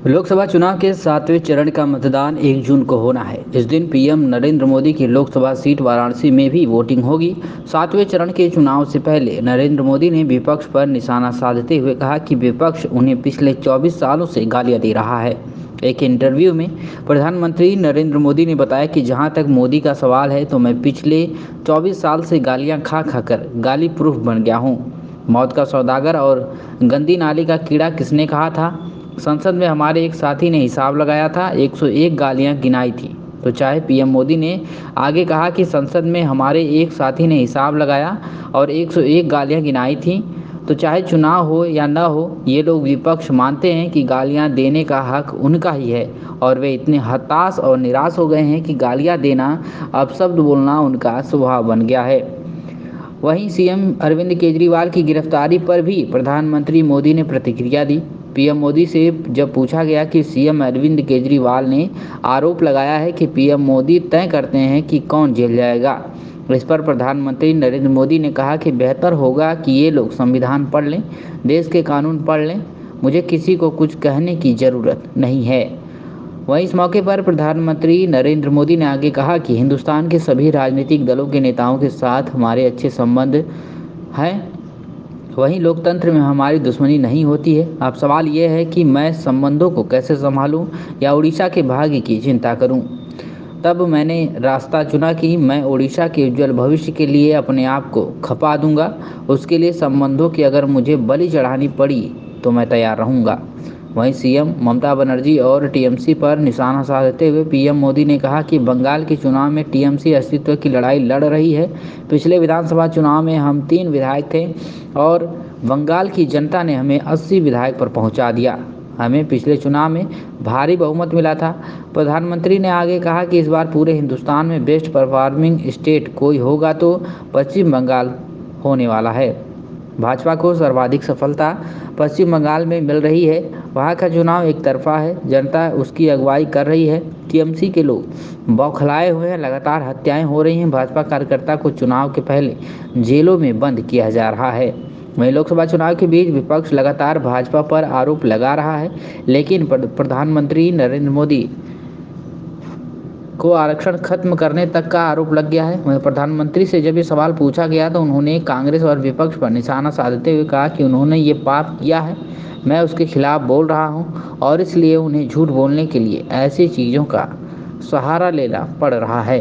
लोकसभा चुनाव के 7वें चरण का मतदान 1 जून को होना है। इस दिन पीएम नरेंद्र मोदी की लोकसभा सीट वाराणसी में भी वोटिंग होगी। 7वें चरण के चुनाव से पहले नरेंद्र मोदी ने विपक्ष पर निशाना साधते हुए कहा कि विपक्ष उन्हें पिछले 24 सालों से गालियां दे रहा है। एक इंटरव्यू में प्रधानमंत्री नरेंद्र मोदी ने बताया कि जहां तक मोदी का सवाल है तो मैं पिछले 24 साल से गालियां खा खाकर गाली प्रूफ बन गया हूं। मौत का सौदागर और गंदी नाली का कीड़ा किसने कहा था? संसद में हमारे एक साथी ने हिसाब लगाया था, 101 गालियां गिनाई थी। तो चाहे पीएम मोदी ने आगे कहा कि संसद में हमारे एक साथी ने हिसाब लगाया और 101 गालियां गिनाई थी। तो चाहे चुनाव हो या न हो, ये लोग विपक्ष मानते हैं कि गालियां देने का हक उनका ही है और वे इतने हताश और निराश हो गए हैं कि गालियां देना, अपशब्द बोलना उनका स्वभाव बन गया है। वहीं सीएम अरविंद केजरीवाल की गिरफ्तारी पर भी प्रधानमंत्री मोदी ने प्रतिक्रिया दी। पीएम मोदी से जब पूछा गया कि सीएम अरविंद केजरीवाल ने आरोप लगाया है कि पीएम मोदी तय करते हैं कि कौन जेल जाएगा, इस पर प्रधानमंत्री नरेंद्र मोदी ने कहा कि बेहतर होगा कि ये लोग संविधान पढ़ लें, देश के कानून पढ़ लें। मुझे किसी को कुछ कहने की ज़रूरत नहीं है। वहीं इस मौके पर प्रधानमंत्री नरेंद्र मोदी ने आगे कहा कि हिंदुस्तान के सभी राजनीतिक दलों के नेताओं के साथ हमारे अच्छे संबंध हैं। वहीं लोकतंत्र में हमारी दुश्मनी नहीं होती है। अब सवाल ये है कि मैं संबंधों को कैसे संभालूं या उड़ीसा के भाग्य की चिंता करूं। तब मैंने रास्ता चुना कि मैं उड़ीसा के उज्जवल भविष्य के लिए अपने आप को खपा दूंगा। उसके लिए संबंधों की अगर मुझे बलि चढ़ानी पड़ी तो मैं तैयार रहूंगा। वहीं सीएम ममता बनर्जी और टीएमसी पर निशाना साधते हुए पीएम मोदी ने कहा कि बंगाल के चुनाव में टीएमसी अस्तित्व की लड़ाई लड़ रही है। पिछले विधानसभा चुनाव में हम 3 विधायक थे और बंगाल की जनता ने हमें 80 विधायक पर पहुंचा दिया। हमें पिछले चुनाव में भारी बहुमत मिला था। प्रधानमंत्री ने आगे कहा कि इस बार पूरे हिंदुस्तान में बेस्ट परफॉर्मिंग स्टेट कोई होगा तो पश्चिम बंगाल होने वाला है। भाजपा को सर्वाधिक सफलता पश्चिम बंगाल में मिल रही है। वहाँ का चुनाव एक तरफा है, जनता उसकी अगुवाई कर रही है। टीएमसी के लोग बौखलाए हुए हैं, लगातार हत्याएं हो रही हैं। भाजपा कार्यकर्ता को चुनाव के पहले जेलों में बंद किया जा रहा है। वहीं लोकसभा चुनाव के बीच विपक्ष लगातार भाजपा पर आरोप लगा रहा है, लेकिन प्रधानमंत्री नरेंद्र मोदी को आरक्षण खत्म करने तक का आरोप लग गया है। वहीं प्रधानमंत्री से जब ये सवाल पूछा गया तो उन्होंने कांग्रेस और विपक्ष पर निशाना साधते हुए कहा कि उन्होंने ये पाप किया है, मैं उसके खिलाफ बोल रहा हूं और इसलिए उन्हें झूठ बोलने के लिए ऐसी चीज़ों का सहारा लेना पड़ रहा है।